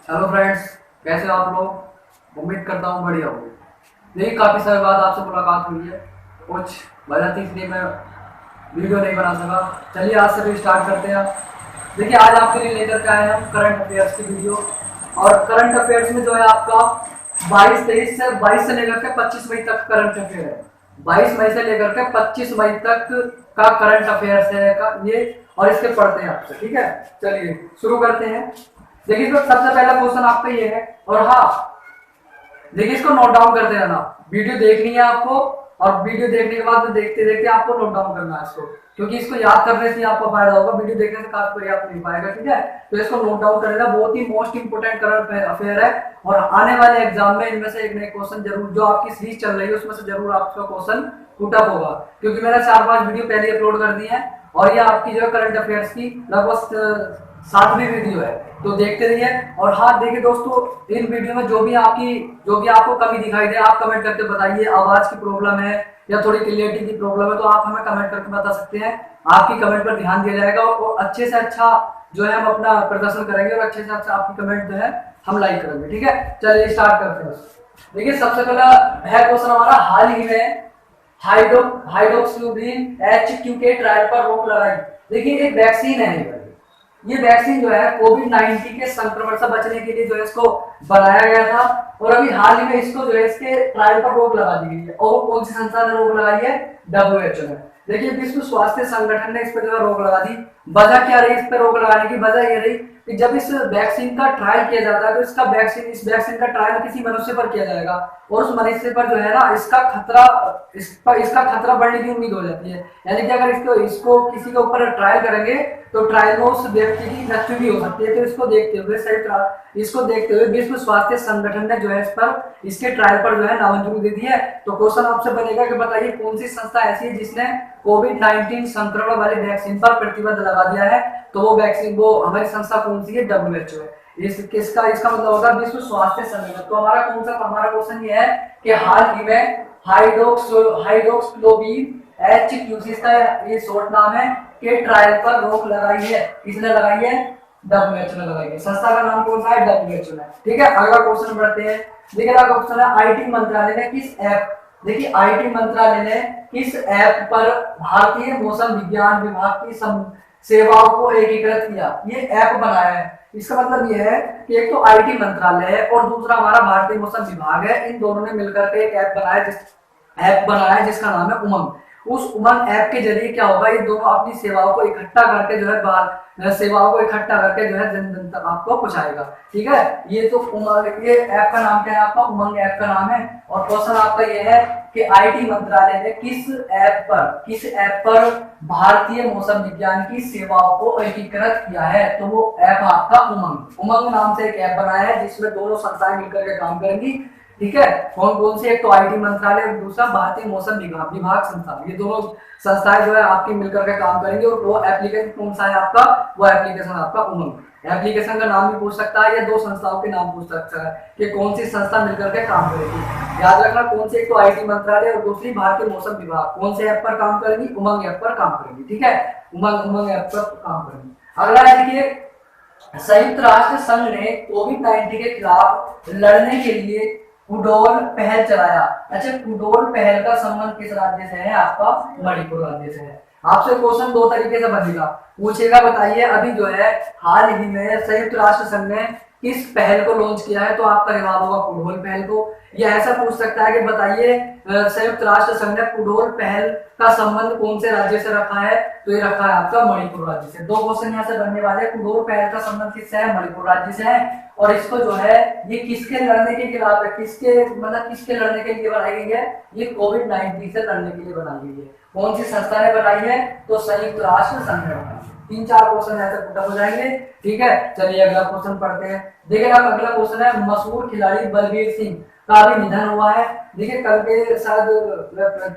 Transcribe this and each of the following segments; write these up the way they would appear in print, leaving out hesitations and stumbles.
Hello friends, कैसे हो आप लोग। उम्मीद करता हूँ बढ़िया हो। देखिए, काफ़ी समय बाद आपसे मुलाकात हुई है। कुछ वजह थी इसलिए मैं वीडियो नहीं बना सका। चलिए आज से भी स्टार्ट करते हैं। देखिए, आज आपके लिए लेकर के आए हैं हम करंट अफेयर्स की वीडियो। और करंट अफेयर्स में जो है आपका 22 से लेकर के 25 मई तक करंट अफेयर है। 22 मई से लेकर के 25 मई तक का करंट अफेयर्स है का ये। और इसके पढ़ते हैं आपसे, ठीक है। चलिए शुरू करते हैं। देखिए, तो सबसे पहला क्वेश्चन आपका ये है। और हाँ, देखिए इसको नोट डाउन करते रहना। वीडियो देखनी है आपको, और वीडियो देखने के बाद देखते देखते आपको नोट डाउन करना है इसको, क्योंकि इसको याद करने से आपको फायदा होगा। वीडियो देखने से खास कोई याद नहीं पाएगा, ठीक है। तो इसको नोट डाउन करना बहुत ही मोस्ट इंपोर्टेंट करंट अफेयर है। और आने वाले एग्जाम में इनमें से एक नए क्वेश्चन जरूर, जो आपकी सीरीज चल रही है उसमें से जरूर आपका क्वेश्चन पुट अप होगा, क्योंकि मैंने 4-5 वीडियो पहले अपलोड कर दी है। और ये आपकी जो करंट अफेयर्स की लगभग 7वीं वीडियो है, तो देखते रहिए। और हाँ देखिए दोस्तों, इन वीडियो में जो भी आपको कमी दिखाई दे, आप कमेंट करके बताइए। आवाज की प्रॉब्लम है या थोड़ी क्लियरिटी की प्रॉब्लम है, तो आप हमें कमेंट करके बता सकते हैं। आपकी कमेंट पर ध्यान दिया जाएगा और अच्छे से अच्छा जो है हम अपना प्रदर्शन करेंगे, और अच्छे से अच्छा आपकी कमेंट जो है हम लाइक करेंगे, ठीक है। चलिए स्टार्ट करते हैं। देखिए, सबसे पहला है क्वेश्चन हमारा, हाल ही में हाइड्रोक्सीक्लोरोक्वीन HQ के ट्रायल पर रोक लगाई। देखिए, एक वैक्सीन है। ये वैक्सीन जो है कोविड-19 के संक्रमण से बचने के लिए जो है इसको बनाया गया था। और अभी हाल ही में इसको जो है इसके ट्रायल पर रोक लगा दी गई है। और कौन सी संस्था ने रोक लगाई है? WHO ने। देखिए, विश्व स्वास्थ्य संगठन ने इस पर जो है रोक लगा दी। वजह क्या रही इस पर रोक लगाने की? वजह ये रही कि जब इस वैक्सीन का ट्रायल किया जाता है, तो इस वैक्सीन का ट्रायल किसी मनुष्य पर किया जाएगा, और उस मनुष्य पर जो है ना इसका खतरा बढ़ने की उम्मीद हो जाती है। यानी कि अगर इसको किसी के ऊपर ट्रायल करेंगे, तो ट्रायल में उस व्यक्ति की मृत्यु भी हो सकती है। तो इसको देखते हुए विश्व स्वास्थ्य संगठन ने जो है इसके ट्रायल पर जो है नामंजूरी दे दी है। तो क्वेश्चन आपसे बनेगा कि बताइए कौन सी संस्था ऐसी है जिसने कोविड-19 संक्रमण वाली वैक्सीन पर प्रतिबंध लगा दिया है? तो वो हमारी संस्था कौन सी है? WHO है। इसका मतलब होगा विश्व स्वास्थ्य संगठन। तो हमारा क्वेश्चन ये है कि हाल ही में हाइड्रोक्सीक्लोरोक्वीन HQ का ये शॉर्ट नाम है, के ट्रायल पर रोक लगाई है। किसने लगाई है? WHO ने लगाई है। संस्था का नाम कौन सा है? WHO ने। ठीक है, अगला क्वेश्चन बढ़ते हैं। देखिए, अगला क्वेश्चन है, आईटी मंत्रालय ने किस ऐप देखिए आईटी मंत्रालय ने किस ऐप पर भारतीय मौसम विज्ञान विभाग की सेवाओं को एकीकृत किया? ये ऐप बनाया है। इसका मतलब ये है कि एक तो आईटी मंत्रालय है और दूसरा हमारा भारतीय मौसम विभाग है। इन दोनों ने मिलकर के एक ऐप बनाया है जिसका नाम है उमंग। उस उमंग ऐप के जरिए क्या होगा, ये दोनों अपनी सेवाओं को इकट्ठा करके जो है जन जन तक आपको पहुंचाएगा। ठीक है, ये ऐप का नाम क्या है? आपका उमंग ऐप का नाम है। और क्वेश्चन आपका ये है कि आईटी मंत्रालय ने किस ऐप पर भारतीय मौसम विज्ञान की सेवाओं को एकीकृत किया है? तो वो ऐप आपका उमंग नाम से एक ऐप बनाया है, जिसमें दोनों संस्थाएं मिलकर के काम करेंगी। ठीक है, कौन सी? एक तो आईटी मंत्रालय और दूसरा भारतीय मौसम विभाग संस्था। ये दोनों संस्थाएं जो है आपकी मिलकर के काम करेंगी। और वो एप्लीकेशन कौन सा है आपका? वो एप्लीकेशन आपका उमंग। एप्लीकेशन का नाम भी पूछ सकता है या दो संस्थाओं के नाम पूछ सकता है कि कौन सी संस्था मिलकर के काम करेगी। याद रखना, कौन सी? एक तो आईटी मंत्रालय और दूसरी भारतीय मौसम विभाग। कौन से ऐप पर काम करेगी? उमंग ऐप पर काम करेगी। ठीक है, उमंग ऐप पर काम करेगी। अगला है, देखिए, संयुक्त राष्ट्र संघ ने कोविड-19 के खिलाफ लड़ने के लिए कुडोल पहल चलाया। अच्छा, कुडोल पहल का संबंध किस राज्य से है? आपका मणिपुर राज्य से है। आपसे क्वेश्चन दो तरीके से बनेगा, पूछेगा बताइए अभी जो है हाल ही में संयुक्त राष्ट्र संघ ने किस पहल को लॉन्च किया है? तो आपका जवाब होगा कुडोल पहल को। या ऐसा पूछ सकता है कि बताइए संयुक्त राष्ट्र संघ ने कुडोल पहल का संबंध कौन से राज्य से रखा है? तो ये रखा है आपका मणिपुर राज्य से। दो क्वेश्चन यहाँ से बनने वाले। कुडोल पहल का संबंध किससे है? मणिपुर राज्य से है। और इसको जो है ये किसके लड़ने के खिलाफ है? किसके लड़ने के लिए बनाई गई है? ये कोविड-19 से लड़ने के लिए बनाई गई है। कौन सी संस्था ने बनाई है? तो संयुक्त राष्ट्र संघ ने बनाई है। 3-4 क्वेश्चन ऐसे पुटअप हो जाएंगे। ठीक है, चलिए अगला क्वेश्चन पढ़ते हैं। देखिए, अगला क्वेश्चन है, मशहूर खिलाड़ी बलबीर सिंह का भी निधन हुआ है। देखिए, कल के शायद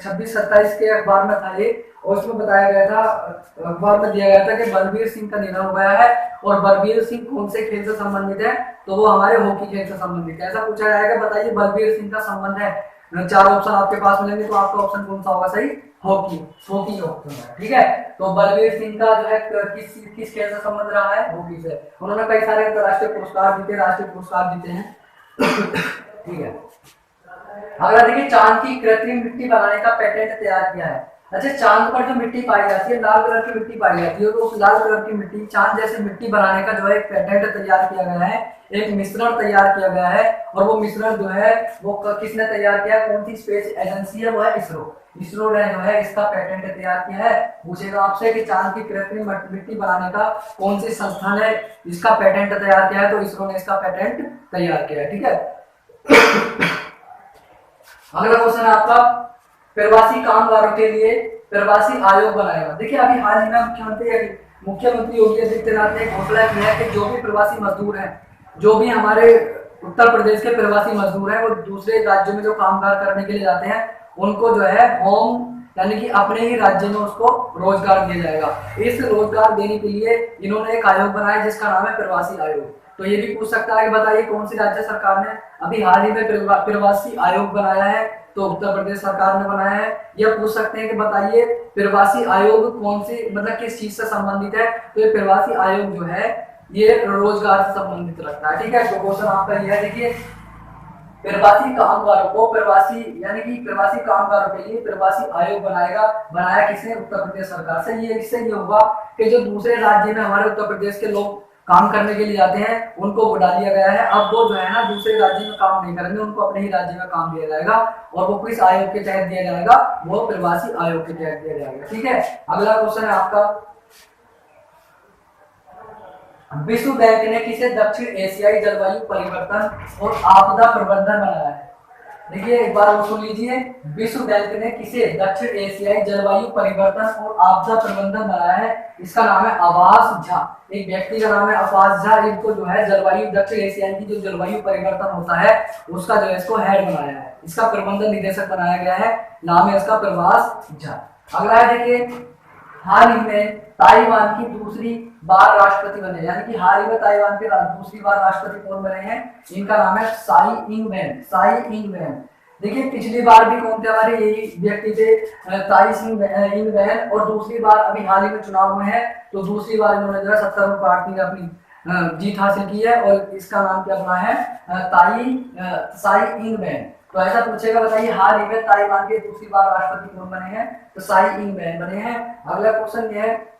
26-27 के अखबार में था ये, और उसमें बताया गया था, अखबार में दिया गया था कि बलबीर सिंह का निधन हो गया है। और बलबीर सिंह कौन से खेल से संबंधित है? तो वो हमारे हॉकी खेल से संबंधित है। ऐसा पूछा जाएगा, बताइए बलबीर सिंह का संबंध है। 4 ऑप्शन आपके पास मिलेंगे, तो आपका ऑप्शन कौन सा होगा सही? हॉकी, हॉकी होता है, ठीक है। तो बलवीर सिंह का जो है किस किस खेल से संबंध रहा है, हॉकी से। उन्होंने कई सारे राष्ट्रीय पुरस्कार जीते, राष्ट्रीय पुरस्कार जीते हैं, ठीक है। अगला देखिए, चांद की कृत्रिम मिट्टी बनाने का पेटेंट तैयार किया है। अच्छा, चांद पर जो मिट्टी पाई जाती है, लाल कलर की मिट्टी पाई जाती है, तो उस लाल कलर की मिट्टी, चांद जैसे मिट्टी बनाने का जो है एक पेटेंट तैयार किया गया है, एक मिश्रण तैयार किया गया है। और वो मिश्रण जो है वो किसने तैयार किया, कौन सी स्पेस एजेंसी है, वो है इसरो। इसरो ने जो है इसका पेटेंट तैयार किया है। पूछेगा आपसे कि चांद की कृत्रिम मिट्टी बनाने का कौन सी संस्थान है इसका पेटेंट तैयार किया है, तो इसरो ने इसका पेटेंट तैयार किया है, ठीक है। अगला क्वेश्चन है आपका, प्रवासी कामगारों के लिए प्रवासी आयोग बनाएगा। देखिए, अभी हाल ही में मुख्यमंत्री योगी आदित्यनाथ ने घोषणा की है कि जो भी प्रवासी मजदूर हैं, जो भी हमारे उत्तर प्रदेश के प्रवासी मजदूर हैं, वो दूसरे राज्यों में जो कामगार करने के लिए जाते हैं, उनको जो है होम यानी कि अपने ही राज्य में उसको रोजगार दिया जाएगा। इस रोजगार देने के लिए इन्होंने एक आयोग बनाया जिसका नाम है प्रवासी आयोग। तो ये भी पूछ सकता है कि बताइए कौन सी राज्य सरकार ने अभी हाल ही में प्रवासी आयोग बनाया है, तो उत्तर प्रदेश सरकार ने बनाया है। यह पूछ सकते हैं कि बताइए प्रवासी आयोग कौन सी मतलब किस चीज से संबंधित है, तो ये प्रवासी आयोग जो है ये रोजगार से संबंधित रखता है, ठीक है। तो क्वेश्चन आपका यह है, देखिए प्रवासी कामगारों को प्रवासी यानी कि प्रवासी कामगारों के लिए प्रवासी आयोग बनाया किसने, उत्तर प्रदेश सरकार से। ये इससे ये होगा कि जो दूसरे राज्य में हमारे उत्तर प्रदेश के लोग काम करने के लिए जाते हैं उनको बढ़ा दिया गया है। अब वो जो है ना दूसरे राज्य में काम नहीं करेंगे, उनको अपने ही राज्य में काम दिया जाएगा। और वो किस आयोग के तहत दिया जाएगा, वो प्रवासी आयोग के तहत दिया जाएगा, ठीक है। अगला क्वेश्चन है आपका, विश्व बैंक ने किसे दक्षिण एशियाई जलवायु परिवर्तन और आपदा प्रबंधन बनाया है। देखिए एक बार वो सुन लीजिए, विश्व बैंक ने किसे दक्षिण एशियाई जलवायु परिवर्तन और आपदा प्रबंधन बनाया है, इसका नाम है आवास झा। एक व्यक्ति का नाम है आवास झा, इनको जो है जलवायु दक्षिण एशियाई की जो जलवायु परिवर्तन होता है उसका जो है इसको हेड बनाया है, इसका प्रबंधन निदेशक बनाया गया है, नाम है इसका प्रवास झा। अगला है देखिए, हाल ही में ताइवान की दूसरी बार राष्ट्रपति बने, यानी कि हाल ही में ताइवान के दूसरी बार राष्ट्रपति कौन बने हैं, इनका नाम है Sai Ing Wen, Sai Ing Wen. देखिए पिछली बार भी कौन थे हमारे, यही व्यक्ति थे ताई इंग वेन। और दूसरी बार अभी हाल ही में चुनाव हुए हैं, तो दूसरी बार इन्होंने जो है 70 पार्टी ने अपनी जीत हासिल की है और इसका नाम क्या बना है, साई इंग वेन। तो ऐसा पूछेगा, बताइए हाल ही में ताइवान के दूसरी बार राष्ट्रपति कौन बने हैं, तो साई इंग वेन बने हैं। अगला क्वेश्चन ये है,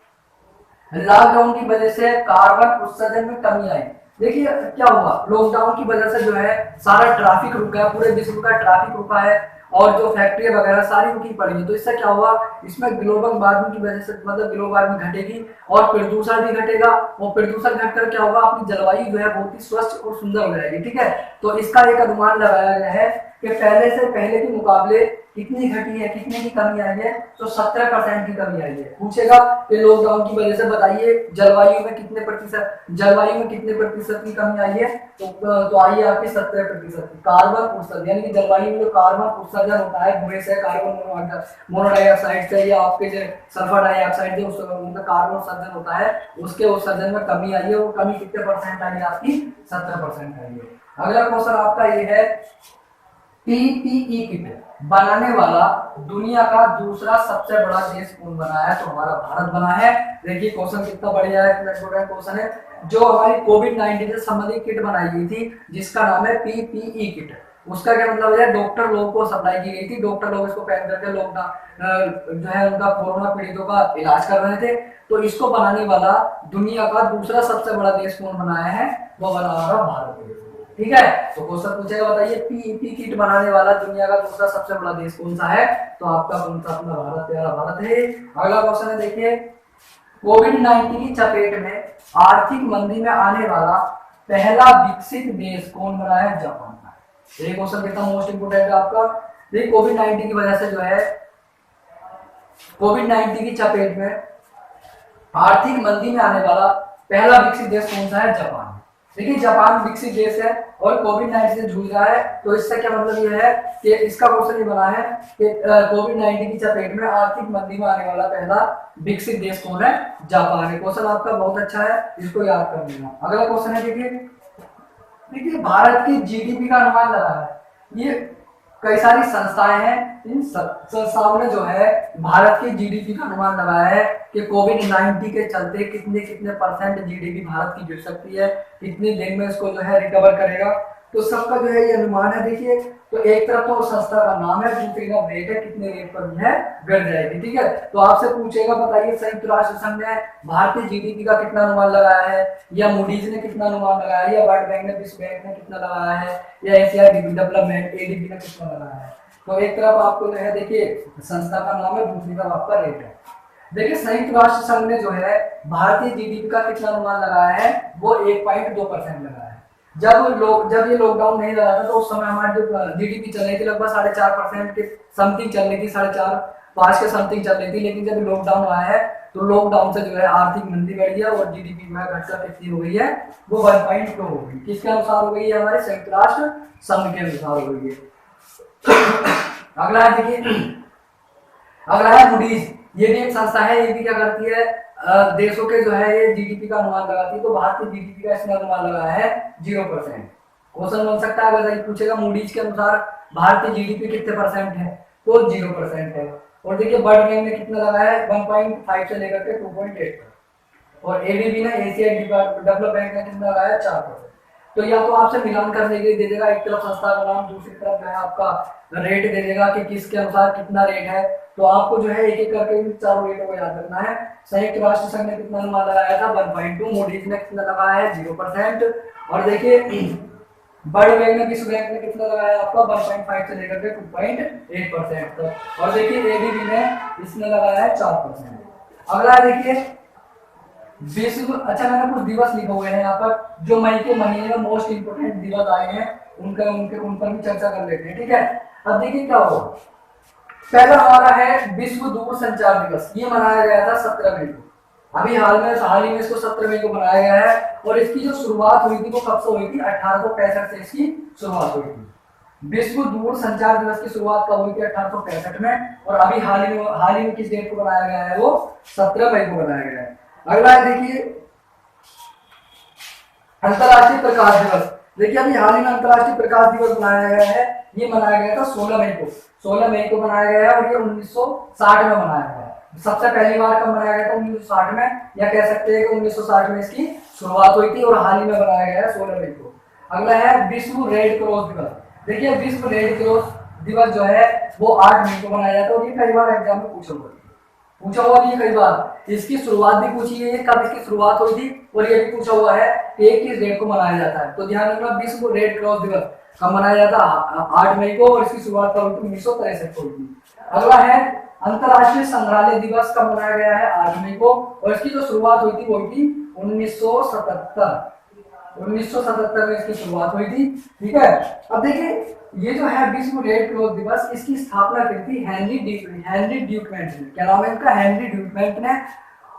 लॉकडाउन की वजह से कार्बन उत्सर्जन में कमी आई। देखिए क्या हुआ, लॉकडाउन की वजह से जो है सारा ट्रैफिक रुका है, पूरे विश्व का ट्रैफिक रुका है और जो फैक्ट्री वगैरह सारी रुकी पड़ी है। तो इससे क्या हुआ, इसमें ग्लोबल वार्मिंग की वजह से मतलब ग्लोबल वार्मिंग घटेगी और प्रदूषण भी घटेगा। और प्रदूषण घटकर क्या होगा, अपनी जलवायु जो है बहुत ही स्वच्छ और सुंदर हो जाएगी, ठीक है। तो इसका एक अनुमान लगाया गया है कि पहले के मुकाबले कितनी घटी है, कितने की कमी आई है, तो 17% की कमी आई है। पूछेगा कि लॉकडाउन की वजह से बताइए जलवायु में कितने प्रतिशत की कमी आई है, तो आई है आपकी 17% की। कार्बन उत्सर्जन यानी कि जलवायु में जो कार्बन उत्सर्जन होता है धुएं से, कार्बन मोनोडाइऑक्साइड से या आपके जो सल्फर डाइऑक्साइड जो उनका कार्बन उत्सर्जन होता है उसके उत्सर्जन में कमी आई है। वो कमी कितने परसेंट आई है आपकी, 17% आई है। अगला क्वेश्चन आपका ये है, पीपीई किट बनाने वाला दुनिया का दूसरा सबसे बड़ा देश कौन बना है, तो हमारा भारत बना है। देखिए क्वेश्चन कितना बढ़िया है, कितना इंपॉर्टेंट क्वेश्चन है। जो हमारी कोविड-19 से संबंधित किट बनाई गई थी जिसका नाम है पीपीई किट, उसका क्या मतलब है, डॉक्टर लोगों को सप्लाई की गई थी। डॉक्टर लोग इसको पहन करके लॉकडाउन जो है उनका कोरोना पीड़ितों का इलाज कर रहे थे। तो इसको बनाने वाला दुनिया का दूसरा सबसे बड़ा देश कौन बनाया है, वो बना हमारा भारत देश, ठीक है। तो क्वेश्चन पूछेगा, बताइए पीपी किट बनाने वाला दुनिया का दूसरा सबसे बड़ा देश कौन सा है, तो आपका कौन सा, अपना भारत, प्यारा भारत है। अगला क्वेश्चन है देखिए, कोविड-19 की चपेट में आर्थिक मंदी में आने वाला पहला विकसित देश कौन बना है, जापान का। ये क्वेश्चन कितना मोस्ट इंपोर्टेंट है आपका। देखिए कोविड-19 की वजह से जो है कोविड-19 की चपेट में आर्थिक मंदी में आने वाला पहला विकसित देश कौन सा है, जापान। देखिए जापान विकसित देश है और कोविड-19 से जूझ रहा है। तो इससे क्या मतलब ये है कि इसका क्वेश्चन ये बना है कि कोविड-19 की चपेट में आर्थिक मंदी में आने वाला पहला विकसित देश कौन है, जापान है। क्वेश्चन आपका बहुत अच्छा है, इसको याद कर लेना। अगला क्वेश्चन है देखिए भारत की जीडीपी का अनुमान लगा है। ये कई सारी संस्थाएं हैं, इन संस्थाओं ने जो है भारत की जीडीपी का अनुमान लगाया है कि कोविड-19 के चलते कितने कितने परसेंट जीडीपी भारत की गिर सकती है, कितने दिन में इसको जो है रिकवर करेगा। तो सबका जो है ये अनुमान है। देखिए, तो एक तरफ तो संस्था का नाम है, दूसरी तरफ रेट है, कितने रेट पर जो है गिर जाएगी। ठीक है, तो आपसे पूछेगा बताइए संयुक्त राष्ट्र संघ ने भारतीय जीडीपी का कितना अनुमान लगाया है, या मूडीज ने कितना अनुमान लगाया है, या वर्ल्ड बैंक ने, विश्व बैंक ने कितना लगाया है, या एशिया डेवलपमेंट एडीबी ने कितना लगाया है। तो एक तरफ आपको जो है देखिए संस्था का नाम है, दूसरी तरफ आपका रेट है। देखिए संयुक्त राष्ट्र संघ ने जो है भारतीय जीडीपी का कितना अनुमान लगाया है, वो 1.2% लगाया है। जब ये लॉकडाउन नहीं लगा था तो उस समय हमारी जो जीडीपी चल रही थी लगभग 4.5% के समथिंग चल रही थी, 4.5-5 के समथिंग चल रही थी। लेकिन जब लॉकडाउन आया है तो लॉकडाउन से जो है आर्थिक मंदी बढ़ गया और जीडीपी में घटकर कितनी हो गई है, वो 1.2 हो गई। किसके अनुसार हो गई है, हमारे संयुक्त राष्ट्र संघ के अनुसार हो गई है। अगला है देखिए, अगला है मूडीज। ये भी एक संस्था है, ये भी क्या करती है, देशों के जो है ये जीडीपी का अनुमान लगाती है। तो भारतीय जीडीपी का इसने अनुमान लगाया है 0%। क्वेश्चन बन सकता है अगर पूछेगा मूडीज के अनुसार भारतीय जीडीपी कितने परसेंट है, तो 0% है। और देखिए वर्ल्ड बैंक ने कितना लगाया है, 1.5 से लेकर के 2.8 पर। और एडीबी ने, एशिया डेवलपमेंट ने कितना लगाया, 4%। तो या तो आपसे मिलान करने के लिए दे देगा, एक तरफ संस्था का नाम, दूसरी तरफ जो है आपका रेट दे देगा कि किसके अनुसार कितना रेट है। तो आपको जो है एक एक करके इन चारों रेटों को याद रखना है। संयुक्त राष्ट्र संघ ने कितना अनुमान लगाया था, 1.2। मूडीज ने कितना लगाया है, 0%। और देखिए वर्ल्ड बैंक ने, विश्व बैंक ने कितना लगाया आपका, 1.5 से लेकर के 2.8% तक। और देखिए एडीबी ने इसने लगाया है 4%। अगला देखिए विश्व, अच्छा मैंने कुछ दिवस लिखे हुए हैं यहाँ पर, जो मई के महीने में मोस्ट इंपोर्टेंट दिवस आए हैं उन पर भी चर्चा कर लेते हैं। ठीक है, अब देखिए क्या होगा। पहला हमारा है विश्व दूर संचार दिवस। ये मनाया गया था 17 मई को। अभी हाल ही में इसको 17 मई को मनाया गया है। और इसकी जो शुरुआत हुई थी वो कब से हुई थी, 1865 से इसकी शुरुआत हुई थी। विश्व दूर संचार दिवस की शुरुआत कब हुई थी, 1865 में। और अभी हाल ही में किस डेट को बनाया गया है, वो 17 मई को बनाया गया है। अगला है देखिए अंतरराष्ट्रीय प्रकाश दिवस। देखिए अभी हाल ही में अंतरराष्ट्रीय प्रकाश दिवस मनाया गया है। ये मनाया गया था 16 मई को। 16 मई को मनाया गया है और ये 1960 में मनाया गया है। सबसे पहली बार कब मनाया गया था, 1960 में, या कह सकते हैं कि 1960 में इसकी शुरुआत हुई थी और हाल ही में बनाया गया है 16 मई को। अगला है विश्व रेड क्रॉस दिवस। देखिए विश्व रेड क्रॉस दिवस जो है वो 8 मई को मनाया जाता है। और ये कई बार एग्जाम में पूछा हुआ भी कई बार। इसकी शुरुआत भी पूछी गई है, कब इसकी शुरुआत हुई थी, और ये भी पूछा हुआ है कि किस डेट को मनाया जाता है। तो ध्यान रखना विश्व रेड क्रॉस दिवस कब मनाया जाता है, 8 मई को, और इसकी शुरुआत कब हुई थी, 1963 को हुई थी। अगला है अंतरराष्ट्रीय संग्रहालय दिवस कब मनाया गया है, 8 मई को, और इसकी जो शुरुआत हुई थी वो हुई थी 1977 में इसकी शुरुआत हुई थी। ठीक है, अब देखिए ये जो है विश्व रेड क्रॉस दिवस, इसकी स्थापना की थी हेनरी ड्यूकमेंट ने। क्या नाम है इनका, हेनरी ड्यूकमेंट ने।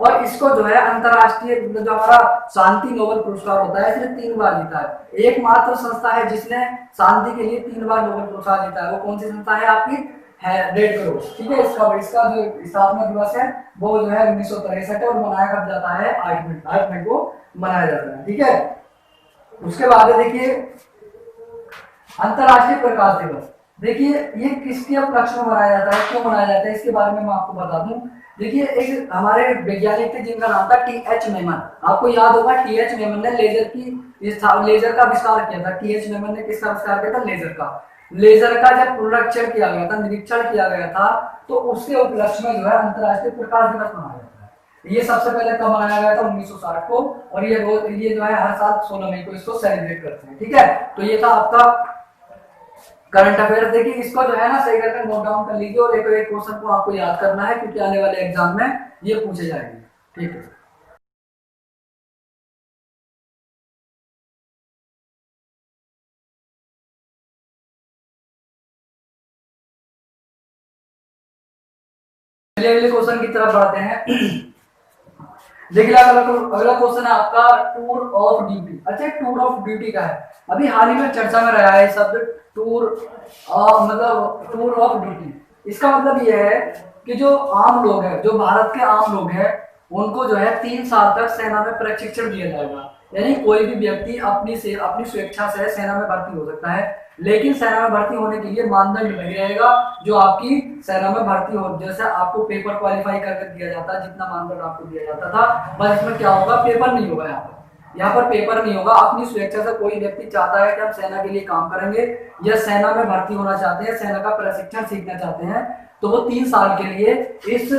और इसको जो है अंतरराष्ट्रीय जो हमारा शांति नोबेल पुरस्कार होता है, इसने 3 बार जीता है। एकमात्र संस्था है जिसने शांति के लिए 3 बार नोबेल पुरस्कार जीता है। वो कौन सी संस्था है आपकी, है रेड क्रॉस। ठीक है, इसका जो स्थापना दिवस है वो जो है 1963 है और मनाया कब जाता है, 8 मई को मनाया जाता है। ठीक है, उसके बाद देखिए अंतरराष्ट्रीय प्रकाश दिवस। देखिए ये किसके उपलक्ष्य में मनाया जाता है, क्यों मनाया जाता है, इसके बारे में मैं आपको बता दूं। देखिए एक हमारे वैज्ञानिक थे जिनका नाम था टी.एच. मेमन। आपको याद होगा टी.एच. मेमन ने लेजर का आविष्कार किया था। टी.एच. मेमन ने किसका आविष्कार किया था, लेजर का जब पुनरीक्षण किया गया था, निरीक्षण किया गया था, तो उसके उपलक्ष्य में जो है अंतरराष्ट्रीय प्रकाश दिवस मनाया जाता है। ये सबसे पहले कब मनाया गया था, 1960 को। और ये जो है हर साल 16 मई को इसको सेलिब्रेट करते हैं। ठीक है, तो ये था आपका करंट अफेयर। देखिए इसको जो है ना सही करके नोट डाउन कर लीजिए, और एक क्वेश्चन को आपको याद करना है क्योंकि आने वाले एग्जाम में ये पूछे जाएंगे। ठीक है, चलिए अगले क्वेश्चन की तरफ बढ़ते हैं। देखिए अगला क्वेश्चन है आपका टूर ऑफ ड्यूटी। अच्छा टूर ऑफ ड्यूटी का है, अभी हाल ही में चर्चा में रहा है शब्द टूर ऑफ ड्यूटी। इसका मतलब यह है कि जो आम लोग हैं, जो भारत के आम लोग हैं, उनको जो है 3 साल तक सेना में प्रशिक्षण दिया जाएगा। यानी कोई भी व्यक्ति अपनी स्वेच्छा से सेना में भर्ती हो सकता है, लेकिन सेना में भर्ती होने के लिए मानदंड नहीं रहेगा जो आपकी सेना में भर्ती हो, जैसे आपको पेपर क्वालिफाई करके दिया जाता है, जितना मानदंड आपको दिया जाता था, बस इसमें क्या होगा, पेपर नहीं होगा। यहाँ पर पेपर नहीं होगा। अपनी स्वेच्छा से कोई व्यक्ति चाहता है कि हम सेना के लिए काम करेंगे या सेना में भर्ती होना चाहते हैं, सेना का प्रशिक्षण सीखना चाहते हैं, तो वो 3 साल के लिए इस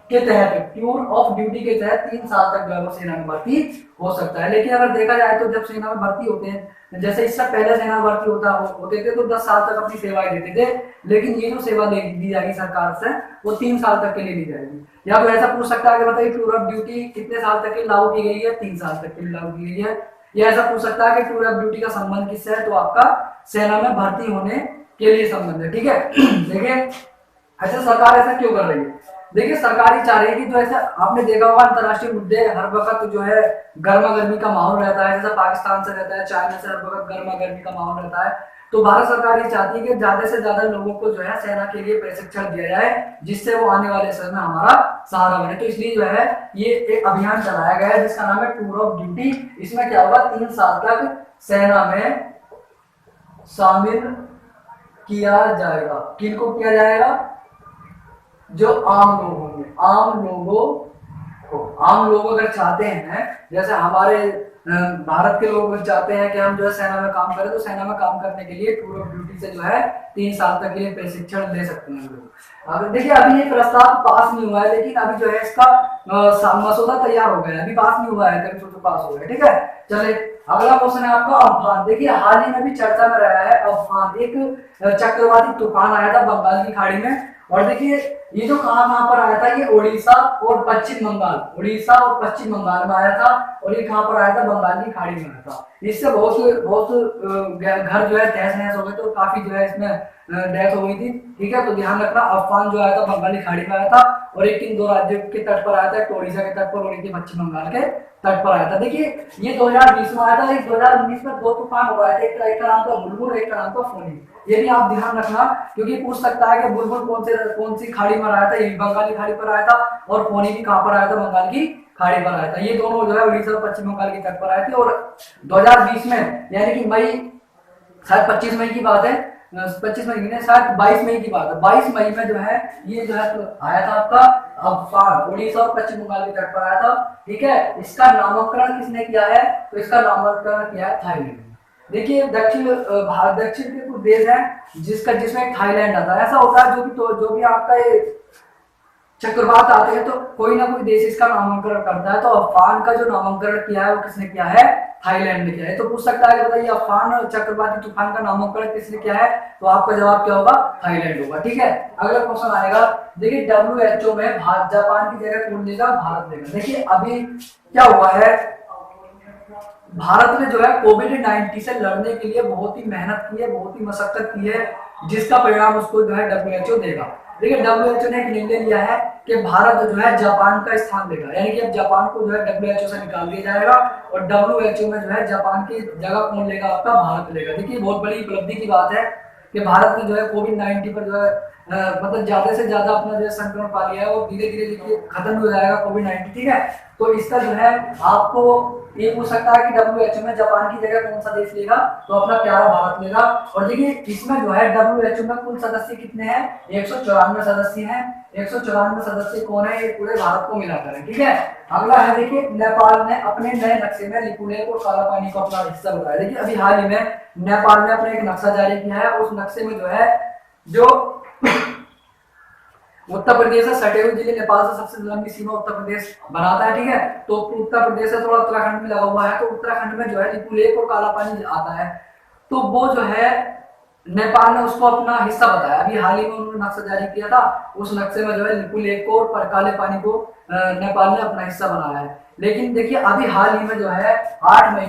के तहत टूर ऑफ ड्यूटी के तहत 3 साल तक जो है वो सेना में भर्ती हो सकता है। लेकिन अगर देखा जाए तो जब सेना में भर्ती होते हैं, जैसे इससे पहले सेना में भर्ती होते थे तो 10 साल तक अपनी सेवाएं देते थे, लेकिन ये जो सेवा दी जाएगी सरकार से वो 3 साल तक के लिए दी जाएगी। या तो ऐसा पूछ सकता है कि बताइए टूर ऑफ ड्यूटी कितने साल तक के लागू की गई है, 3 साल तक के लिए लागू की गई है। या ऐसा पूछ सकता है कि टूर ऑफ ड्यूटी का संबंध किससे है, तो आपका सेना में भर्ती होने के लिए संबंध है। ठीक है, देखिए अच्छा सरकार ऐसा क्यों कर रही है, देखिए सरकार ही चाह रही है कि जो ऐसा आपने देखा होगा अंतर्राष्ट्रीय मुद्दे हर वक्त जो है गर्मा गर्मी का माहौल रहता है, जैसे पाकिस्तान से रहता है, चाइना से हर वक्त गर्मा गर्मी का माहौल रहता है, तो भारत सरकार ये चाहती है कि ज्यादा से ज्यादा लोगों को जो है सेना के लिए प्रशिक्षण दिया जाए, जिससे वो आने वाले समय में हमारा सहारा बने। तो इसलिए जो है ये एक अभियान चलाया गया है जिसका नाम है टूर ऑफ ड्यूटी। इसमें क्या होगा, 3 साल तक सेना में शामिल किया जाएगा। किनको किया जाएगा, जो आम लोग होंगे, आम लोग अगर चाहते हैं, जैसे हमारे भारत के लोग चाहते हैं कि हम जो है सेना में काम करें, तो सेना में काम करने के लिए टूर ऑफ ड्यूटी से जो है 3 साल तक के लिए प्रशिक्षण ले सकते हैं लोग। अब देखिए अभी ये प्रस्ताव पास नहीं हुआ है, लेकिन अभी जो है इसका मसौदा तैयार हो गया है, अभी पास नहीं हुआ है, कभी तो पास हो गया। ठीक है, चलिए अगला क्वेश्चन है आपका अम्फान। देखिए हाल ही में भी चर्चा में रहा है अम्फान, एक चक्रवाती तूफान आया था बंगाल की खाड़ी में, और देखिए ये जो कहां पर आया था, ये उड़ीसा और पश्चिम बंगाल में आया था, और ये कहां पर आया था, बंगाल की खाड़ी में आया था। इससे बहुत घर जो है तहस नहस हो गए, तो काफी जो है इसमें डेथ हो गई थी। ठीक है, तो ध्यान रखना अम्फान जो आया था बंगाली खाड़ी में आया था, और एक इन 2 राज्यों के तट पर आया था, एक ओडिशा के तट पर और एक पश्चिम बंगाल के तट पर आया था। देखिए ये 2020 में आया था, 2019 में 2 तूफान हो रहे थे, एक का नाम था बुलबुल, एक का नाम था फोनी। ये भी आप ध्यान रखना, क्योंकि पूछ सकता है कि बुलबुल कौन सी खाड़ी में आया था, ये बंगाली खाड़ी पर आया था, और फोनी भी कहां पर आया था, बंगाल की खाड़ी पर आया था। ये दोनों जो है उड़ीसा और पश्चिम बंगाल के तट पर आए थे, और 2020 में यानी कि मई, शायद 25 मई की बात है, 25 मई नहीं शायद 22 मई की बात है, 22 मई में जो है ये जो है तो आया था आपका अम्फान, उड़ीसा और पश्चिम बंगाल के तट पर आया था। ठीक है, इसका नामकरण किसने किया है, तो इसका नामकरण किया है थाईलैंड। देखिए दक्षिण के कुछ देश हैं जिसमें थाईलैंड आता है। ऐसा होता है जो भी आपका ये चक्रवात आते हैं तो कोई ना कोई देश इसका नामकरण करता है, तो अम्फान का जो नामकरण किया है वो किसने किया है, थाईलैंड ने किया है। तो पूछ सकता है कि बताइए अम्फान चक्रवाती तूफान का नामकरण किसने किया है, तो आपका जवाब क्या होगा, थाईलैंड होगा। ठीक है, अगला क्वेश्चन आएगा। देखिए WHO में जापान की जगह कौन लेगा, भारत लेगा। देखिए अभी क्या हुआ है, भारत ने जो है कोविड-19 से लड़ने के लिए बहुत ही मेहनत की है, बहुत ही मशक्कत की है, जिसका परिणाम उसको जो है WHO देगा। देखिए WHO ने एक निर्णय लिया है कि भारत जो है जापान का स्थान लेगा, यानी कि अब जापान को जो है WHO से निकाल दिया जाएगा, और WHO में जो है जापान की जगह कौन लेगा, आपका भारत लेगा। देखिए बहुत बड़ी उपलब्धि की बात है कि भारत ने जो है कोविड-19 पर जो है मतलब ज्यादा से ज्यादा अपना जो संक्रमण पा लिया है, और धीरे धीरे देखिए खत्म हो जाएगा कोविड-19। ठीक है, तो इसका जो है आपको ये पूछ सकता है कि WHO में जापान की जगह कौन सा देश लेगा, तो अपना प्यारा भारत लेगा। और देखिए इसमें जो है WHO में कुल सदस्य कितने हैं, 194 सदस्य हैं। 194 सदस्य कौन है, ये पूरे भारत को मिलाकर है। ठीक है, अगला है देखिए नेपाल ने अपने नए नक्शे में लिपुलेख और काला पानी को अपना हिस्सा बताया। देखिए अभी हाल ही में नेपाल ने अपना एक नक्शा जारी किया है, उस नक्शे में जो है जो उत्तर प्रदेश से सटे हुए जिले, नेपाल से सबसे लंबी सीमा उत्तर प्रदेश बनाता है। ठीक है, तो उत्तर प्रदेश से थोड़ा उत्तराखंड में लगा हुआ है, तो उत्तराखंड में जो है लिपुलेख और काला पानी आता है, तो वो जो है नेपाल ने उसको अपना हिस्सा बताया। अभी हाल ही में उन्होंने नक्शा जारी किया था, उस नक्शे में जो है लिपुलेख को और काले पानी को नेपाल ने अपना हिस्सा बनाया है। लेकिन देखिए अभी हाल ही में जो है 8 मई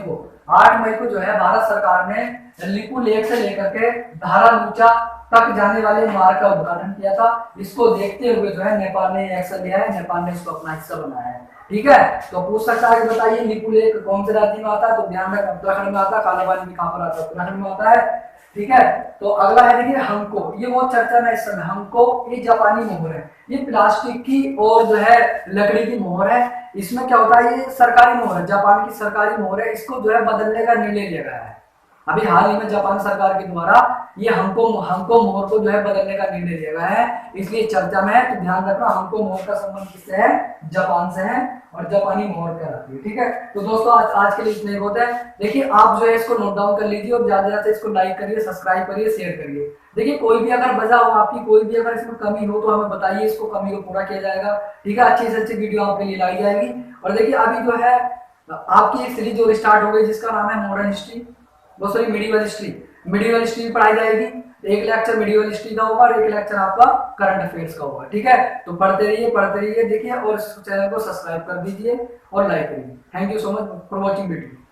को जो है भारत सरकार ने लिपुलेख से लेकर के धारालूचा तक जाने वाले मार्ग का उद्घाटन किया था। इसको देखते हुए जो है नेपाल ने एक्शन लिया है, नेपाल ने इसको अपना हिस्सा बनाया है। ठीक है, तो पूछ सकता है कि बताइए लिपु लेक कौन से राज्य में आता है, तो ध्यान रखना उत्तराखंड में आता है। काला पानी भी कहां पर आता है, उत्तराखंड में आता है। ठीक है, तो अगला है देखिए हमको, ये बहुत चर्चा में इस समय। हमको ये जापानी मोहर है, ये प्लास्टिक की और जो है लकड़ी की मोहर है। इसमें क्या होता है, ये सरकारी मोहर है, जापान की सरकारी मोहर है। इसको जो है बदलने का निर्णय लिया गया है अभी हाल ही में जापान सरकार के द्वारा। ये हमको मोहर को जो है बदलने का निर्णय लिया गया है, इसलिए चर्चा में है। तो ध्यान रखना, हमको मोहर का संबंध किससे है, जापान से है, और जापानी मोहर कहलाती है। ठीक है, तो दोस्तों आज के लिए इतने बहुत है। देखिए आप जो है इसको नोट डाउन कर लीजिए और ज्यादा से इसको लाइक करिए, सब्सक्राइब करिए, शेयर करिए। देखिए कोई भी अगर वजह हो आपकी, कोई भी अगर इसमें कमी हो तो हमें बताइए, इसको कमी को पूरा किया जाएगा। ठीक है, अच्छी से अच्छी वीडियो आपके लिए लाई जाएगी। और देखिए अभी जो है आपकी एक सीरीज और स्टार्ट हो गई जिसका नाम है मॉडर्न हिस्ट्री, वो सॉरी मिडिवल हिस्ट्री पढ़ाई जाएगी। एक लेक्चर मिडिवल हिस्ट्री का होगा और एक लेक्चर आपका करंट अफेयर्स का होगा। ठीक है, तो पढ़ते रहिए देखिए, और इस चैनल को सब्सक्राइब कर दीजिए और लाइक करिए। Thank you so much for watching video.